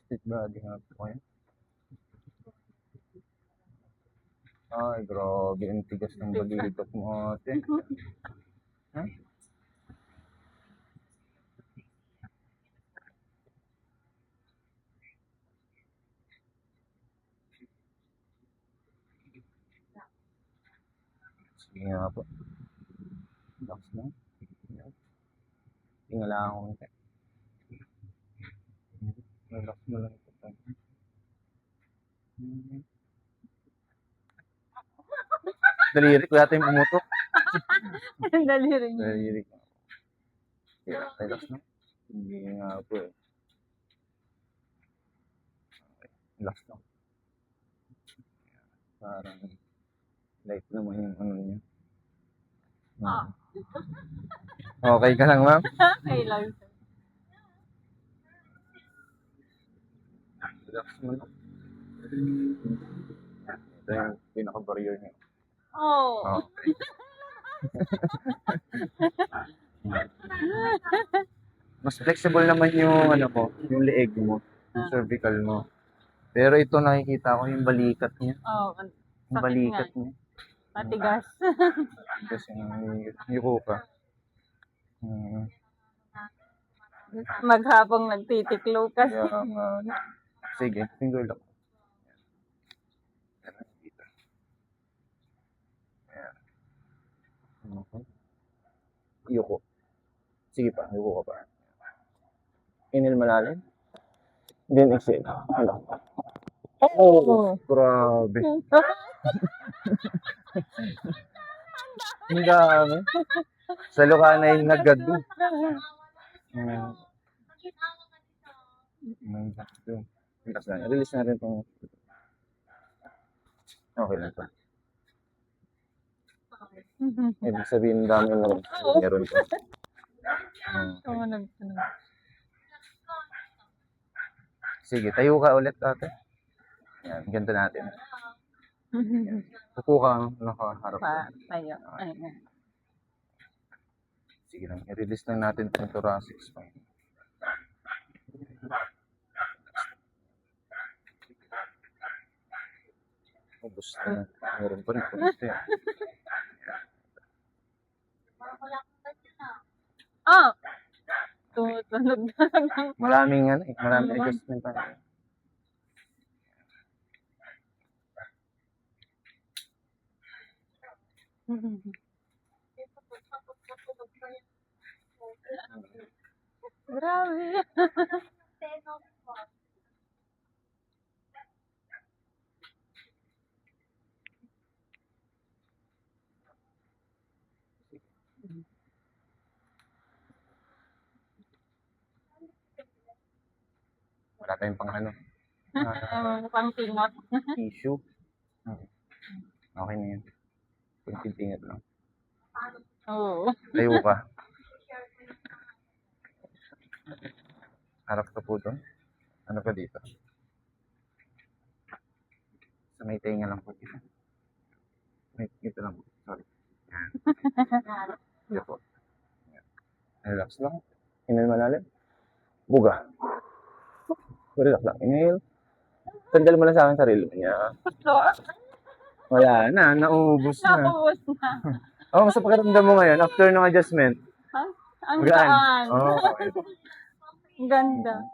Stick body nga po kayo. Ay, grabe. Ang tigas ng balikat mo, ate. Ha? Sige nga po. Relax lang. Tingala ako. Relax mo lang ito. Daliri ko yata yung pumutok. Daliri niya. Daliri ko. Relax lang. Hindi nga po eh. Relax lang. Parang light naman yung ano niya. Okay ka lang, ma'am? Okay lang. Relax mo lang. Ito yung pinaka-barrier niya. Oh. Okay. Mas flexible naman yung ano mo, yung leeg mo, yung cervical mo. Pero ito nakikita ko yung balikat niya. Oh, Yung balikat niya. matigas. Kasi yuko ka. Maghapong nagtitiklo ka. Kaya sige, finger lang. Okay. Yuko. Sige pa, yuko ka pa. Inhale malalim. Then exhale. Ano? Oh, grabe. Ang dami. Sa Lucana yung nagado. Relax lang. Release natin itong... Okay lang ito. Ibig sabihin dami na meron ito. Sige, tayo ka ulit ate. Yan, ganito natin. Upo ka, nakaharap ka. Tayo. Sige lang, i-release lang natin itong thoracic spine. Ubus na. Meron pa rin konti. Ah! Tumutunog na lang. Maraming adjustment pa. Grabe. Wala tayong pang ano. Pang pingot. Tissue. Okay na yan. Pagpipingat lang. Oo. Tayo ka. Harap ka po doon. Ano ka dito? Sa may tenga lang po dito. Ito lang po. Sorry. Yan. Ito po. Relax lang. Inhale malalim. Buga. Relax lang. Inhale. Tandal mo lang sa akin sarili niya. Wala na. Naubos na. Naubos na. Oh, sa pakiramdam mo ngayon, after ng adjustment. Ang Gaan. gaan. Oh, okay. Ang ganda.